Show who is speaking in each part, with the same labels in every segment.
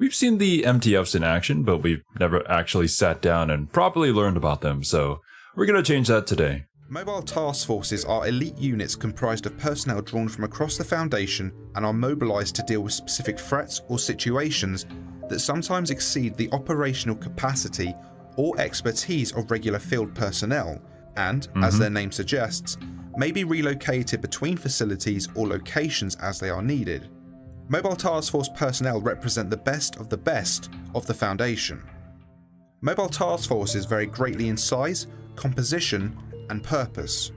Speaker 1: We've seen the MTFs in action, but we've never actually sat down and properly learned about them, so we're gonna change that today.
Speaker 2: Mobile task forces are elite units comprised of personnel drawn from across the Foundation and are mobilised to deal with specific threats or situations that sometimes exceed the operational capacity or expertise of regular field personnel and, as their name suggests, may be relocated between facilities or locations as they are needed. Mobile Task Force personnel represent the best of the Foundation. Mobile Task Forces vary greatly in size, composition, and purpose.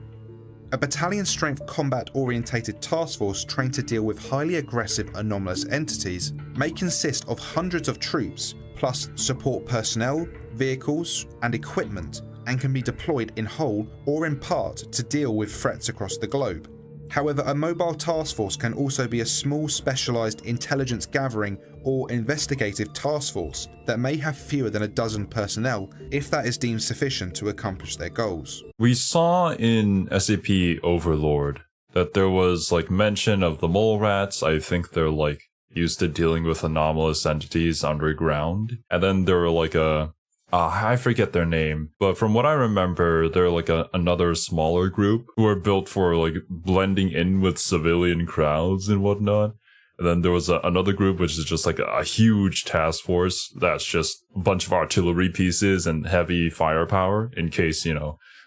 Speaker 2: A battalion-strength combat-orientated task force trained to deal with highly aggressive anomalous entities may consist of hundreds of troops, plus support personnel, vehicles, and equipment, and can be deployed in whole or in part to deal with threats across the globe. However, a mobile task force can also be a small specialised intelligence gathering or investigative task force that may have fewer than a dozen personnel if that is deemed sufficient to accomplish their goals.
Speaker 1: We saw in SCP Overlord that there was mention of the mole rats. I think they're used to dealing with anomalous entities underground. And then there were I forget their name, but from what I remember, they're another smaller group who are built for blending in with civilian crowds and whatnot. And then there was another group which is just a huge task force that's just a bunch of artillery pieces and heavy firepower in case,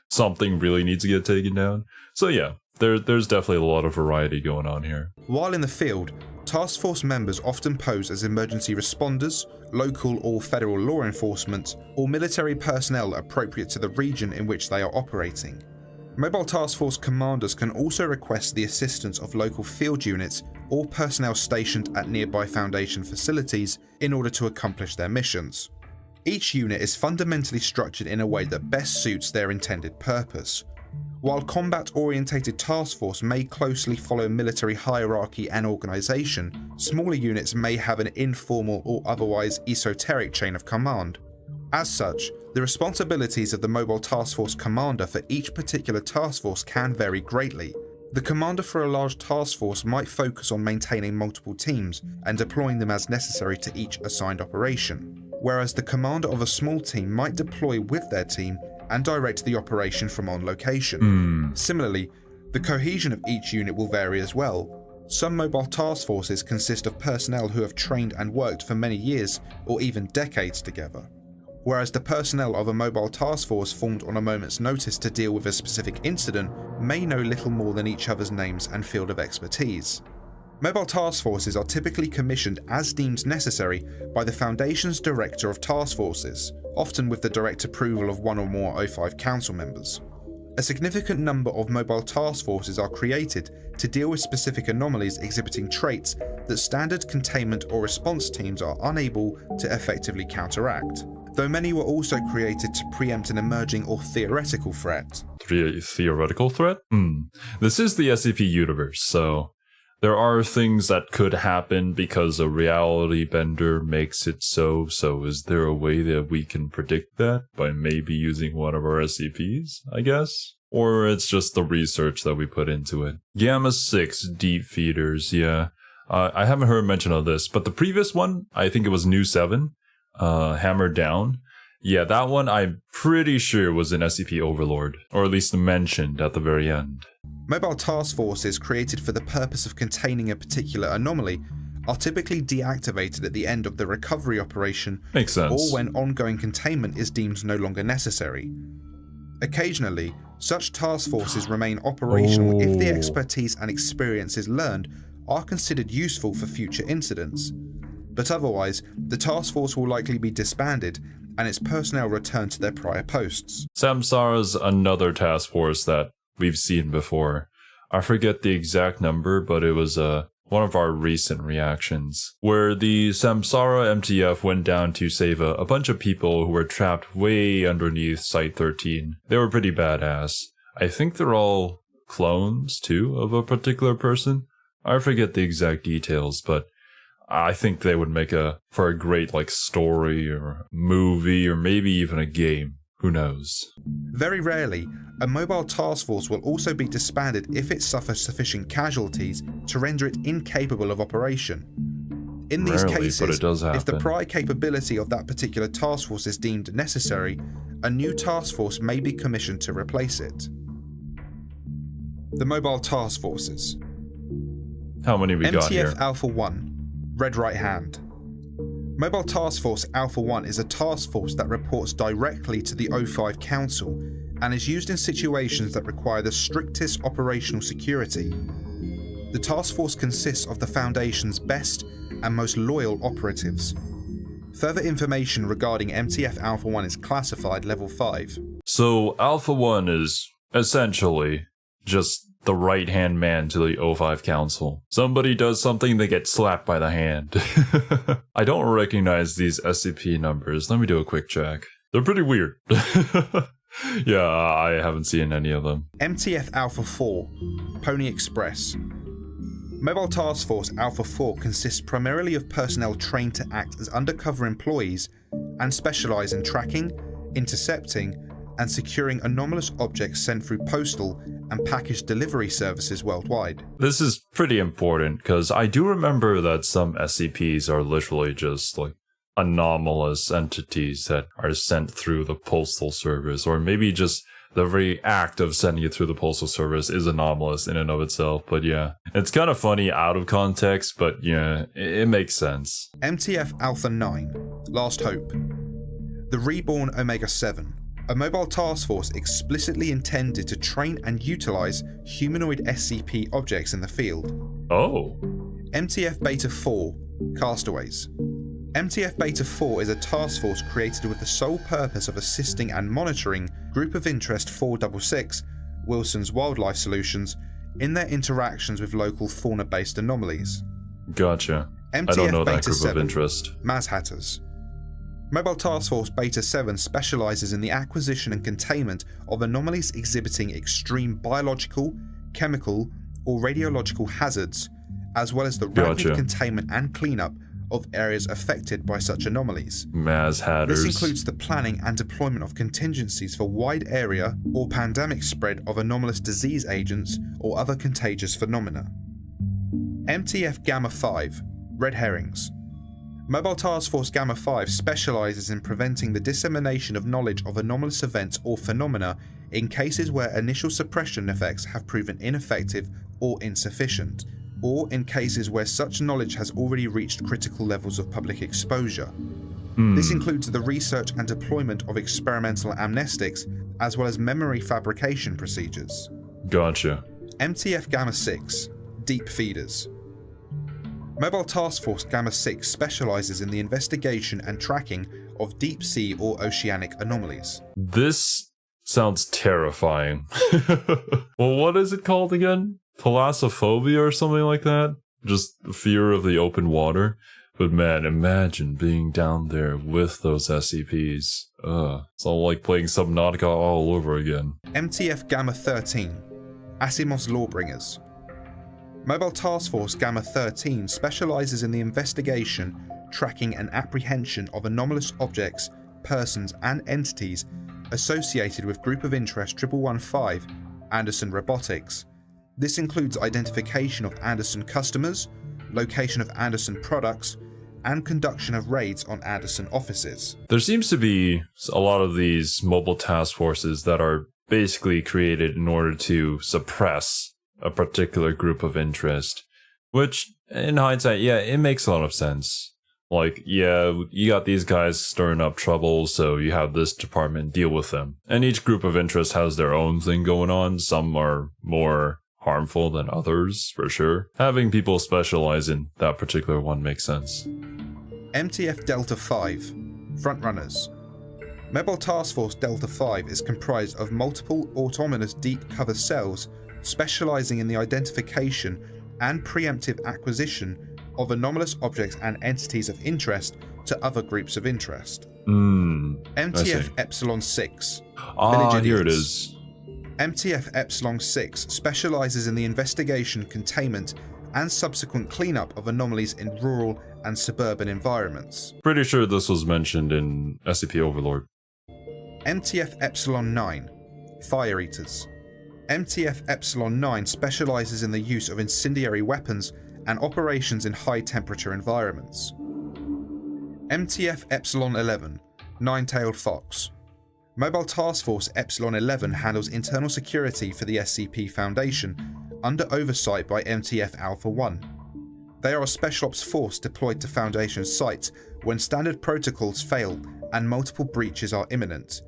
Speaker 1: something really needs to get taken down. So yeah, there's definitely a lot of variety going on here.
Speaker 2: While in the field, task force members often pose as emergency responders, local or federal law enforcement, or military personnel appropriate to the region in which they are operating. Mobile Task Force commanders can also request the assistance of local field units or personnel stationed at nearby Foundation facilities in order to accomplish their missions. Each unit is fundamentally structured in a way that best suits their intended purpose. While combat-orientated task force may closely follow military hierarchy and organisation, smaller units may have an informal or otherwise esoteric chain of command. As such, the responsibilities of the Mobile Task Force commander for each particular task force can vary greatly. The commander for a large task force might focus on maintaining multiple teams and deploying them as necessary to each assigned operation, whereas the commander of a small team might deploy with their team and direct the operation from on location. Similarly, the cohesion of each unit will vary as well. Some mobile task forces consist of personnel who have trained and worked for many years or even decades together, whereas the personnel of a mobile task force formed on a moment's notice to deal with a specific incident may know little more than each other's names and field of expertise. Mobile task forces are typically commissioned as deemed necessary by the Foundation's Director of Task Forces, often with the direct approval of one or more O5 Council members. A significant number of mobile task forces are created to deal with specific anomalies exhibiting traits that standard containment or response teams are unable to effectively counteract, though many were also created to preempt an emerging or theoretical threat.
Speaker 1: Theoretical threat? This is the SCP universe, so there are things that could happen because a reality bender makes it so. So is there a way that we can predict that by maybe using one of our SCPs, I guess? Or it's just the research that we put into it. Gamma 6 deep feeders, yeah. I haven't heard mention of this, but the previous one, I think it was New 7, Hammered Down. Yeah, that one I'm pretty sure was in SCP Overlord, or at least mentioned at the very end.
Speaker 2: Mobile task forces created for the purpose of containing a particular anomaly are typically deactivated at the end of the recovery operation.
Speaker 1: Makes sense.
Speaker 2: Or when ongoing containment is deemed no longer necessary. Occasionally, such task forces remain operational if the expertise and experiences learned are considered useful for future incidents. But otherwise, the task force will likely be disbanded and its personnel return to their prior posts.
Speaker 1: Samsara's another task force that we've seen before. I forget the exact number, but it was one of our recent reactions, where the Samsara MTF went down to save a bunch of people who were trapped way underneath Site-13. They were pretty badass. I think they're all clones, too, of a particular person. I forget the exact details, but I think they would make for a great story or movie or maybe even a game. Who knows?
Speaker 2: Very rarely, a mobile task force will also be disbanded if it suffers sufficient casualties to render it incapable of operation. In these
Speaker 1: Rarely,
Speaker 2: cases,
Speaker 1: but it does happen.
Speaker 2: if the prior capability of that particular task force is deemed necessary, a new task force may be commissioned to replace it. The Mobile Task Forces.
Speaker 1: How many we got here?
Speaker 2: MTF Alpha 1, Red Right Hand. Mobile Task Force Alpha 1 is a task force that reports directly to the O5 Council and is used in situations that require the strictest operational security. The task force consists of the Foundation's best and most loyal operatives. Further information regarding MTF Alpha 1 is classified Level 5.
Speaker 1: So Alpha 1 is essentially just the right-hand man to the O5 Council. Somebody does something, they get slapped by the hand. I don't recognize these SCP numbers. Let me do a quick check. They're pretty weird. Yeah, I haven't seen any of them.
Speaker 2: MTF Alpha 4, Pony Express. Mobile Task Force Alpha 4 consists primarily of personnel trained to act as undercover employees and specialise in tracking, intercepting, and securing anomalous objects sent through postal and package delivery services worldwide.
Speaker 1: This is pretty important because I do remember that some SCPs are literally just like anomalous entities that are sent through the postal service, or maybe just the very act of sending it through the postal service is anomalous in and of itself. But yeah, it's kind of funny out of context, but yeah, it makes sense.
Speaker 2: MTF Alpha 9, Last Hope. The Reborn Omega 7. A mobile task force explicitly intended to train and utilise humanoid SCP objects in the field.
Speaker 1: Oh.
Speaker 2: MTF Beta 4, Castaways. MTF Beta 4 is a task force created with the sole purpose of assisting and monitoring Group of Interest 466, Wilson's Wildlife Solutions, in their interactions with local fauna-based anomalies.
Speaker 1: Gotcha.
Speaker 2: MTF
Speaker 1: I don't know
Speaker 2: Beta
Speaker 1: that group
Speaker 2: 7,
Speaker 1: of interest.
Speaker 2: Mazhatters. Mobile Task Force Beta 7 specialises in the acquisition and containment of anomalies exhibiting extreme biological, chemical, or radiological hazards, as well as the rapid containment and cleanup of areas affected by such anomalies.
Speaker 1: Mazhatters.
Speaker 2: This includes the planning and deployment of contingencies for wide area or pandemic spread of anomalous disease agents or other contagious phenomena. MTF Gamma 5, Red Herrings. Mobile Task Force Gamma 5 specialises in preventing the dissemination of knowledge of anomalous events or phenomena in cases where initial suppression effects have proven ineffective or insufficient, or in cases where such knowledge has already reached critical levels of public exposure. This includes the research and deployment of experimental amnestics, as well as memory fabrication procedures.
Speaker 1: Gotcha.
Speaker 2: MTF Gamma 6, Deep Feeders. Mobile Task Force Gamma 6 specialises in the investigation and tracking of deep sea or oceanic anomalies.
Speaker 1: This sounds terrifying. Well, what is it called again? Thalassophobia or something like that? Just fear of the open water? But man, imagine being down there with those SCPs. It's all like playing Subnautica all over again.
Speaker 2: MTF Gamma 13, Asimov's Lawbringers. Mobile Task Force Gamma 13 specialises in the investigation, tracking and apprehension of anomalous objects, persons and entities associated with Group of Interest 1115, Anderson Robotics. This includes identification of Anderson customers, location of Anderson products, and conduction of raids on Anderson offices.
Speaker 1: There seems to be a lot of these mobile task forces that are basically created in order to suppress a particular group of interest, which in hindsight, yeah, it makes a lot of sense. Like, yeah, you got these guys stirring up trouble, so you have this department deal with them. And each group of interest has their own thing going on. Some are more harmful than others, for sure. Having people specialize in that particular one makes sense.
Speaker 2: MTF Delta 5, Frontrunners. Mobile Task Force Delta 5 is comprised of multiple autonomous deep cover cells specialising in the identification and preemptive acquisition of anomalous objects and entities of interest to other groups of interest. MTF Epsilon 6, Village
Speaker 1: here it
Speaker 2: Idiots.
Speaker 1: is.
Speaker 2: MTF Epsilon 6 specialises in the investigation, containment, and subsequent cleanup of anomalies in rural and suburban environments.
Speaker 1: Pretty sure this was mentioned in SCP Overlord.
Speaker 2: MTF Epsilon 9, Fire Eaters. MTF Epsilon 9 specialises in the use of incendiary weapons and operations in high temperature environments. MTF Epsilon 11, Nine-Tailed Fox. Mobile Task Force Epsilon 11 handles internal security for the SCP Foundation under oversight by MTF Alpha 1. They are a Special Ops force deployed to Foundation sites when standard protocols fail and multiple breaches are imminent.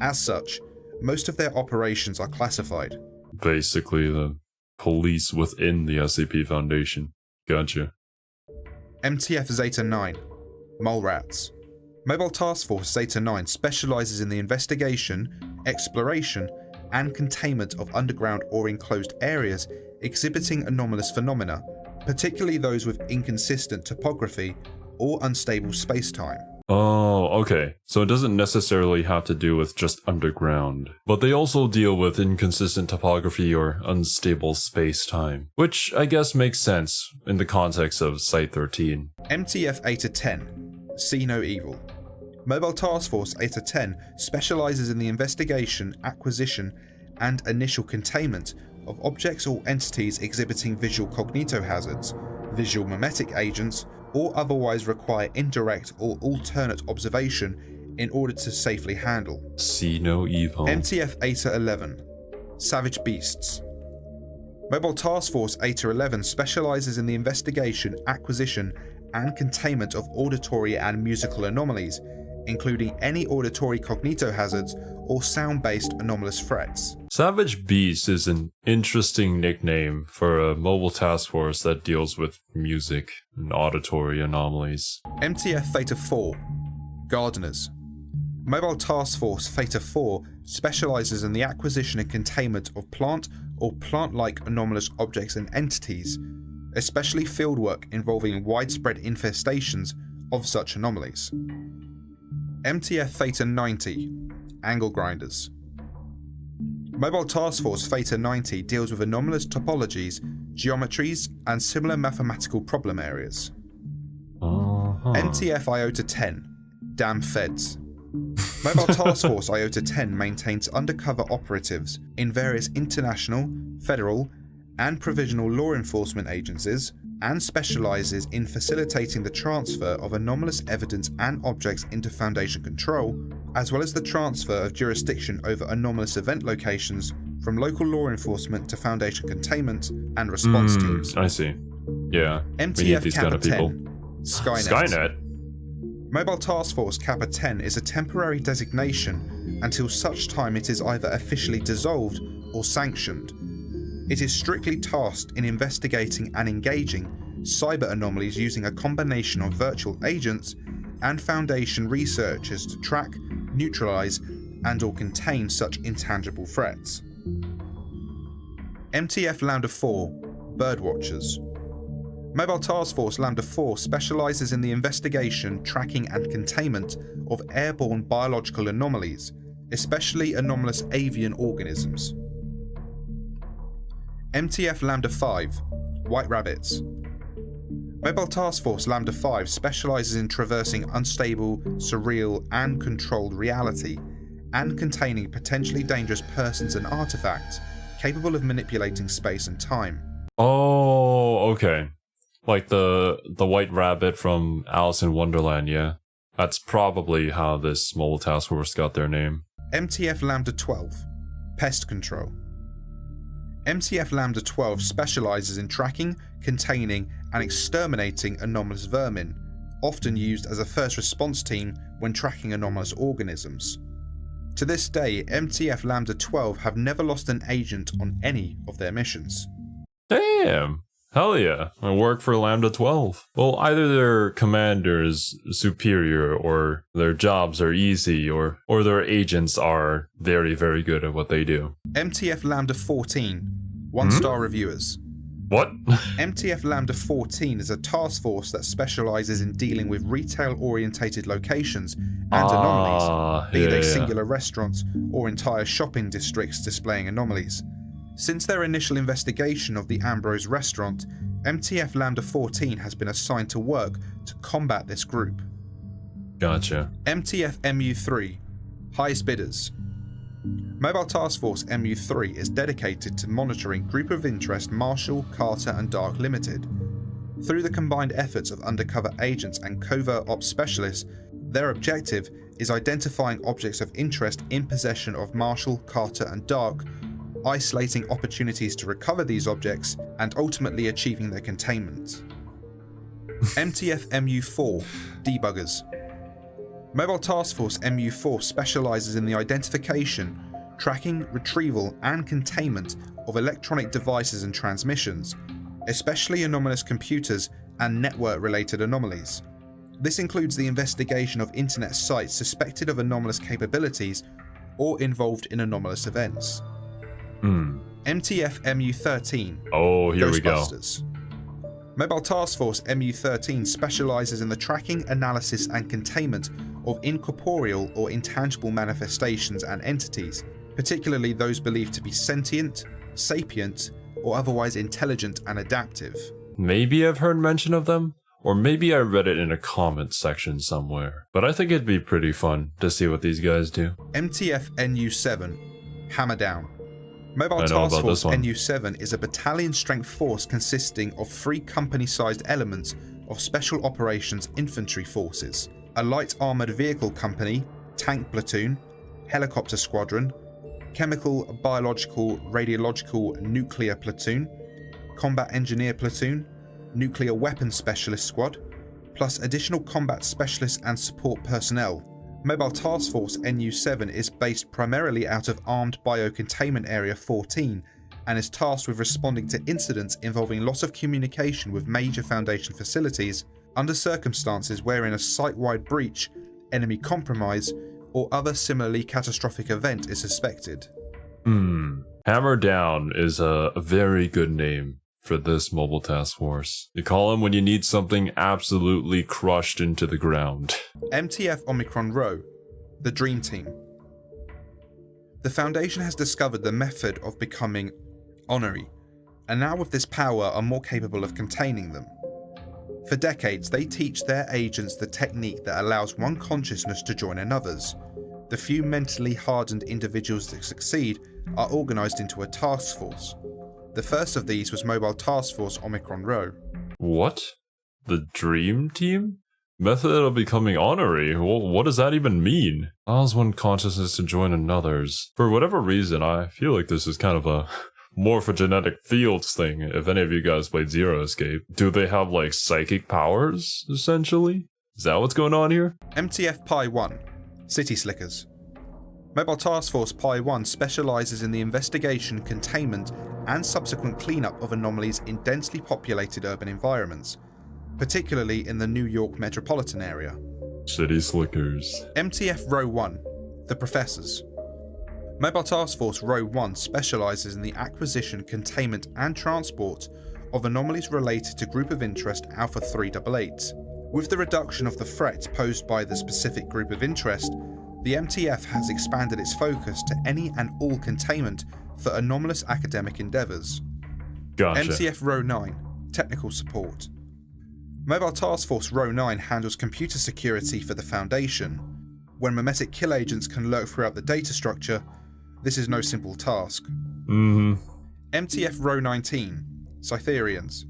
Speaker 2: As such, most of their operations are classified.
Speaker 1: Basically, the police within the SCP Foundation. Gotcha.
Speaker 2: MTF Zeta 9, Mole Rats. Mobile Task Force Zeta 9 specializes in the investigation, exploration, and containment of underground or enclosed areas exhibiting anomalous phenomena, particularly those with inconsistent topography or unstable spacetime.
Speaker 1: Oh, okay. So it doesn't necessarily have to do with just underground, but they also deal with inconsistent topography or unstable space-time, which I guess makes sense in the context of Site-13.
Speaker 2: MTF Eta 10, See No Evil. Mobile Task Force Eta 10 specializes in the investigation, acquisition, and initial containment of objects or entities exhibiting visual cognitohazards, visual mimetic agents, or otherwise require indirect or alternate observation in order to safely handle.
Speaker 1: See No Evil.
Speaker 2: MTF Eta 11, Savage Beasts. Mobile Task Force Eta 11 specializes in the investigation, acquisition, and containment of auditory and musical anomalies, including any auditory cognitohazards or sound-based anomalous threats.
Speaker 1: Savage Beast is an interesting nickname for a mobile task force that deals with music and auditory anomalies.
Speaker 2: MTF Theta 4, Gardeners. Mobile Task Force Theta 4 specializes in the acquisition and containment of plant or plant-like anomalous objects and entities, especially fieldwork involving widespread infestations of such anomalies. MTF Theta 90, Angle Grinders. Mobile Task Force Theta 90 deals with anomalous topologies, geometries, and similar mathematical problem areas. MTF Iota 10, Damn Feds. Mobile Task Force Iota 10 maintains undercover operatives in various international, federal, and provisional law enforcement agencies, and specializes in facilitating the transfer of anomalous evidence and objects into Foundation control, as well as the transfer of jurisdiction over anomalous event locations from local law enforcement to Foundation containment and response teams.
Speaker 1: I see. Yeah, we need
Speaker 2: MTF
Speaker 1: these
Speaker 2: Kappa
Speaker 1: kind of people.
Speaker 2: 10, Skynet.
Speaker 1: Skynet?
Speaker 2: Mobile Task Force Kappa 10 is a temporary designation until such time it is either officially dissolved or sanctioned. It is strictly tasked in investigating and engaging cyber anomalies using a combination of virtual agents and Foundation researchers to track, neutralize, and/or contain such intangible threats. MTF Lambda 4, Birdwatchers. Mobile Task Force Lambda 4 specializes in the investigation, tracking, and containment of airborne biological anomalies, especially anomalous avian organisms. MTF Lambda 5, White Rabbits. Mobile Task Force Lambda 5 specializes in traversing unstable, surreal, and controlled reality, and containing potentially dangerous persons and artifacts capable of manipulating space and time.
Speaker 1: Oh, okay. Like the white rabbit from Alice in Wonderland, yeah? That's probably how this mobile task force got their name.
Speaker 2: MTF Lambda 12, Pest Control. MTF Lambda 12 specializes in tracking, containing, and exterminating anomalous vermin, often used as a first response team when tracking anomalous organisms. To this day, MTF Lambda 12 have never lost an agent on any of their missions.
Speaker 1: Damn! Hell yeah, I work for Lambda 12. Well, either their commander is superior, or their jobs are easy, or their agents are very, very good at what they do.
Speaker 2: MTF Lambda 14, 1-star reviewers.
Speaker 1: What?
Speaker 2: MTF Lambda 14 is a task force that specializes in dealing with retail-orientated locations and anomalies, be they singular restaurants or entire shopping districts displaying anomalies. Since their initial investigation of the Ambrose restaurant, MTF Lambda 14 has been assigned to work to combat this group.
Speaker 1: Gotcha.
Speaker 2: MTF MU3, Highest Bidders. Mobile Task Force MU3 is dedicated to monitoring Group of Interest Marshall, Carter and Dark Limited. Through the combined efforts of undercover agents and covert ops specialists, their objective is identifying objects of interest in possession of Marshall, Carter, and Dark, isolating opportunities to recover these objects, and ultimately achieving their containment. MTF MU4 Debuggers. Mobile Task Force MU4 specialises in the identification, tracking, retrieval, and containment of electronic devices and transmissions, especially anomalous computers and network-related anomalies. This includes the investigation of internet sites suspected of anomalous capabilities or involved in anomalous events. MTF MU13.
Speaker 1: Oh, here we go.
Speaker 2: Mobile Task Force MU13 specialises in the tracking, analysis, and containment of incorporeal or intangible manifestations and entities, particularly those believed to be sentient, sapient, or otherwise intelligent and adaptive.
Speaker 1: Maybe I've heard mention of them, or maybe I read it in a comment section somewhere, but I think it'd be pretty fun to see what these guys do.
Speaker 2: MTF NU7 Hammer Down. Mobile Task Force NU7 is a battalion-strength force consisting of 3 company-sized elements of Special Operations Infantry Forces, a light armoured vehicle company, tank platoon, helicopter squadron, chemical, biological, radiological, nuclear platoon, combat engineer platoon, nuclear weapons specialist squad, plus additional combat specialists and support personnel. Mobile Task Force NU7 is based primarily out of Armed Biocontainment Area 14 and is tasked with responding to incidents involving loss of communication with major Foundation facilities under circumstances wherein a site-wide breach, enemy compromise, or other similarly catastrophic event is suspected.
Speaker 1: Hammer Down is a very good name for this mobile task force. You call them when you need something absolutely crushed into the ground.
Speaker 2: MTF Omicron Rho, the Dream Team. The Foundation has discovered the method of becoming honorary, and now with this power are more capable of containing them. For decades, they teach their agents the technique that allows one consciousness to join another's. The few mentally hardened individuals that succeed are organised into a task force. The first of these was Mobile Task Force Omicron Rho.
Speaker 1: What? The Dream Team? Method of becoming honorary? What does that even mean? Allows one consciousness to join another's. For whatever reason, I feel like this is kind of a morphogenetic fields thing, if any of you guys played Zero Escape. Do they have like psychic powers, essentially? Is that what's going on here?
Speaker 2: MTF Pi 1, City Slickers. Mobile Task Force Pi 1 specialises in the investigation, containment, and subsequent cleanup of anomalies in densely populated urban environments, particularly in the New York metropolitan area.
Speaker 1: City Slickers.
Speaker 2: MTF Row 1, The Professors. Mobile Task Force Row 1 specialises in the acquisition, containment, and transport of anomalies related to Group of Interest Alpha 388. With the reduction of the threat posed by the specific group of interest, the MTF has expanded its focus to any and all containment for anomalous academic endeavours.
Speaker 1: Gotcha.
Speaker 2: MTF Row 9, Technical Support. Mobile Task Force Row 9 handles computer security for the Foundation. When mimetic kill agents can lurk throughout the data structure, this is no simple task. MTF Row 19, Cytherians.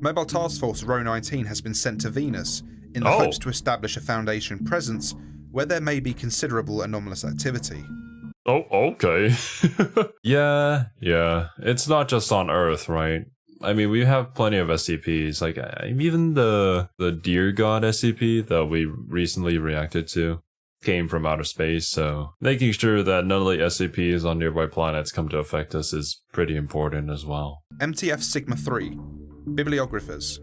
Speaker 2: Mobile Task Force Row 19 has been sent to Venus in the hopes to establish a Foundation presence where there may be considerable anomalous activity.
Speaker 1: Oh, okay. Yeah. It's not just on Earth, right? I mean, we have plenty of SCPs, like even the Deer God SCP that we recently reacted to came from outer space, so making sure that none of the SCPs on nearby planets come to affect us is pretty important as well.
Speaker 2: MTF Sigma 3, Bibliographers.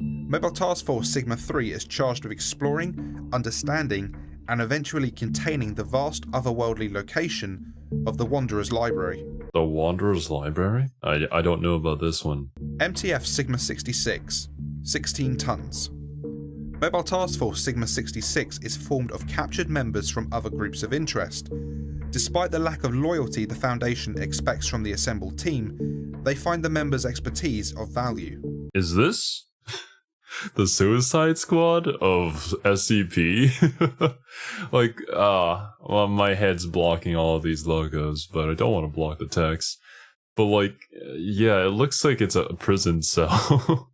Speaker 2: Mobile Task Force Sigma 3 is charged with exploring, understanding, and eventually containing the vast otherworldly location of the Wanderer's Library.
Speaker 1: The Wanderer's Library? I don't know about this one.
Speaker 2: MTF Sigma 66, 16 tons. Mobile Task Force Sigma 66 is formed of captured members from other groups of interest. Despite the lack of loyalty the Foundation expects from the assembled team, they find the members' expertise of value.
Speaker 1: Is this the Suicide Squad of SCP? Well, my head's blocking all of these logos, but I don't want to block the text. But yeah, it looks like it's a prison cell.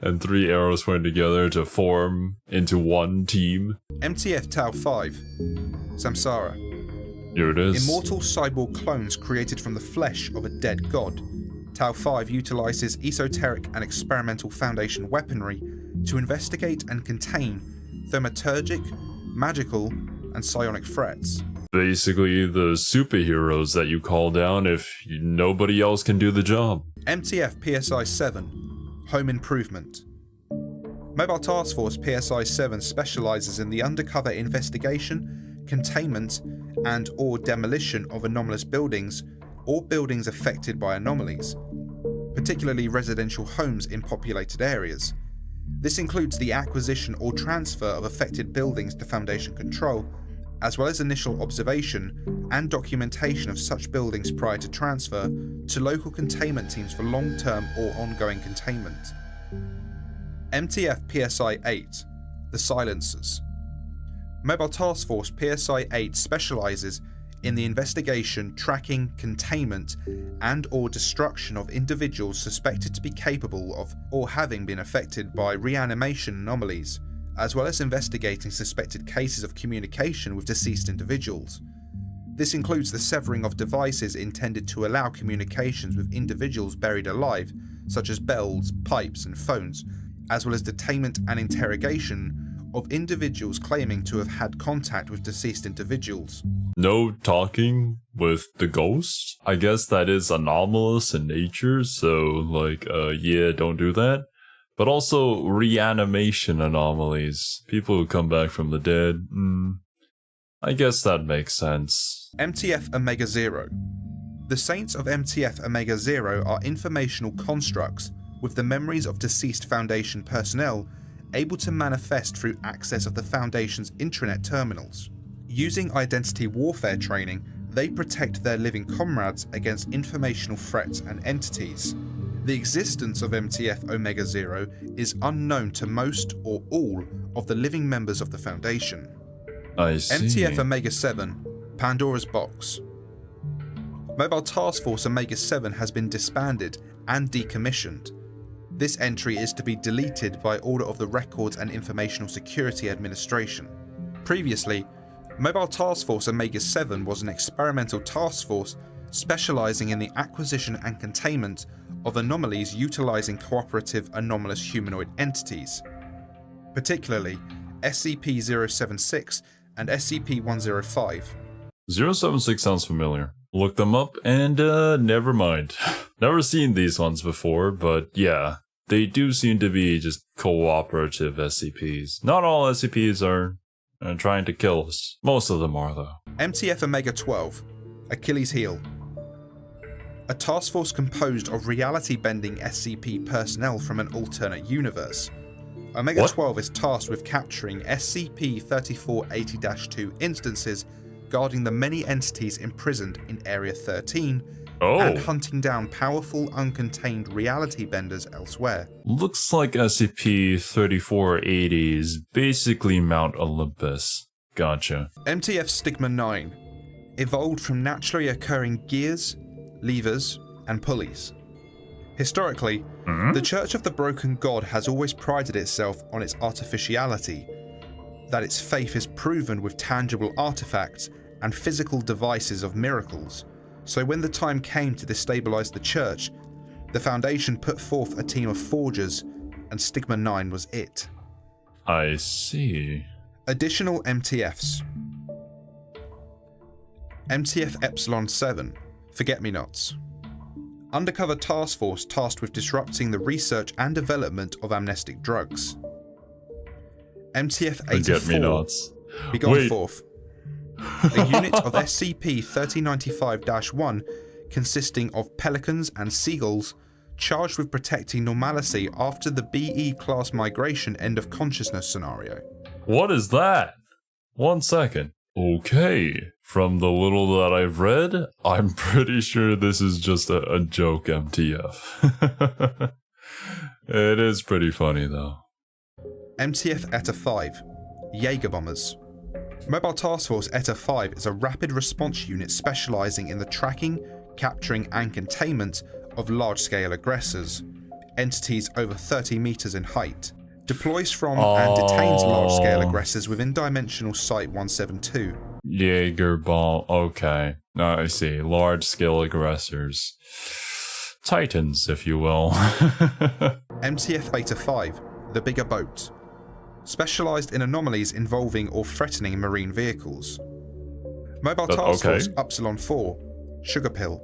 Speaker 1: and 3 arrows pointing together to form into one team.
Speaker 2: MTF Tau 5. Samsara.
Speaker 1: Here it is.
Speaker 2: Immortal cyborg clones created from the flesh of a dead god. Tau 5 utilizes esoteric and experimental Foundation weaponry to investigate and contain thaumaturgic, magical, and psionic threats.
Speaker 1: Basically the superheroes that you call down if nobody else can do the job.
Speaker 2: MTF PSI 7. Home Improvement. Mobile Task Force PSI 7 specializes in the undercover investigation, containment, and/or demolition of anomalous buildings or buildings affected by anomalies, particularly residential homes in populated areas. This includes the acquisition or transfer of affected buildings to Foundation control, as well as initial observation and documentation of such buildings prior to transfer to local containment teams for long-term or ongoing containment. MTF PSI 8. The Silencers. Mobile Task Force PSI 8 specializes in the investigation, tracking, containment, and/or destruction of individuals suspected to be capable of or having been affected by reanimation anomalies, as well as investigating suspected cases of communication with deceased individuals. This includes the severing of devices intended to allow communications with individuals buried alive, such as bells, pipes, and phones, as well as detainment and interrogation of individuals claiming to have had contact with deceased individuals.
Speaker 1: No talking with the ghosts? I guess that is anomalous in nature, so yeah, don't do that. But also reanimation anomalies. People who come back from the dead. I guess that makes sense.
Speaker 2: MTF Omega Zero. The Saints of MTF Omega Zero are informational constructs with the memories of deceased Foundation personnel able to manifest through access of the Foundation's intranet terminals. Using identity warfare training, they protect their living comrades against informational threats and entities. The existence of MTF Omega Zero is unknown to most or all of the living members of the Foundation.
Speaker 1: I see.
Speaker 2: MTF Omega 7. Pandora's Box. Mobile Task Force Omega 7 has been disbanded and decommissioned. This entry is to be deleted by order of the Records and Informational Security Administration. Previously, Mobile Task Force Omega 7 was an experimental task force specializing in the acquisition and containment of anomalies utilizing cooperative anomalous humanoid entities, particularly SCP-076 and SCP-105.
Speaker 1: 076 sounds familiar. Look them up and never mind. Never seen these ones before, but yeah. They do seem to be just cooperative SCPs. Not all SCPs are trying to kill us. Most of them are, though.
Speaker 2: MTF Omega 12. Achilles Heel. A task force composed of reality-bending SCP personnel from an alternate universe. Omega 12 is tasked with capturing SCP-3480-2 instances guarding the many entities imprisoned in Area 13 and hunting down powerful, uncontained reality benders elsewhere.
Speaker 1: Looks like SCP-3480 is basically Mount Olympus. Gotcha.
Speaker 2: MTF Stigma 9. Evolved from naturally occurring gears, levers, and pulleys. Historically, the Church of the Broken God has always prided itself on its artificiality, that its faith is proven with tangible artifacts and physical devices of miracles. So when the time came to destabilize the Church, the Foundation put forth a team of forgers, and Stigma 9 was it.
Speaker 1: I see.
Speaker 2: Additional MTFs. MTF Epsilon 7. Forget-me-nots. Undercover task force tasked with disrupting the research and development of amnestic drugs. MTF 84.
Speaker 1: Forget-me-nots.
Speaker 2: Be gone forth. A unit of SCP-3095-1 consisting of pelicans and seagulls charged with protecting normalcy after the BE class migration end of consciousness scenario.
Speaker 1: What is that? 1 second. Okay, from the little that I've read, I'm pretty sure this is just a joke MTF. It is pretty funny though.
Speaker 2: MTF ETA 5. Jaeger Bombers. Mobile Task Force ETA 5 is a rapid response unit specializing in the tracking, capturing and containment of large-scale aggressors. entities over 30 meters in height, deploys from and detains large-scale aggressors within Dimensional Site 172.
Speaker 1: Jaeger bomb. Okay. I see. Large-scale aggressors. Titans, if you will.
Speaker 2: MTF Beta 5, the bigger boat. Specialised in anomalies involving or threatening marine vehicles. Mobile Task Force Upsilon 4, Sugar Pill.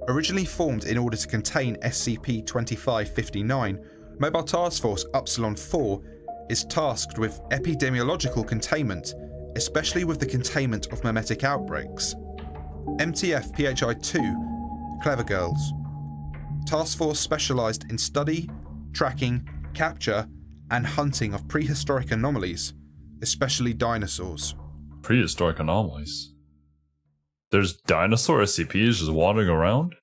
Speaker 2: Originally formed in order to contain SCP-2559, Mobile Task Force Upsilon 4 is tasked with epidemiological containment, especially with the containment of memetic outbreaks. MTF PHI-2, Clever Girls. Task Force specialised in study, tracking, capture, and hunting of prehistoric anomalies, especially dinosaurs.
Speaker 1: Prehistoric anomalies? There's dinosaur SCPs just wandering around?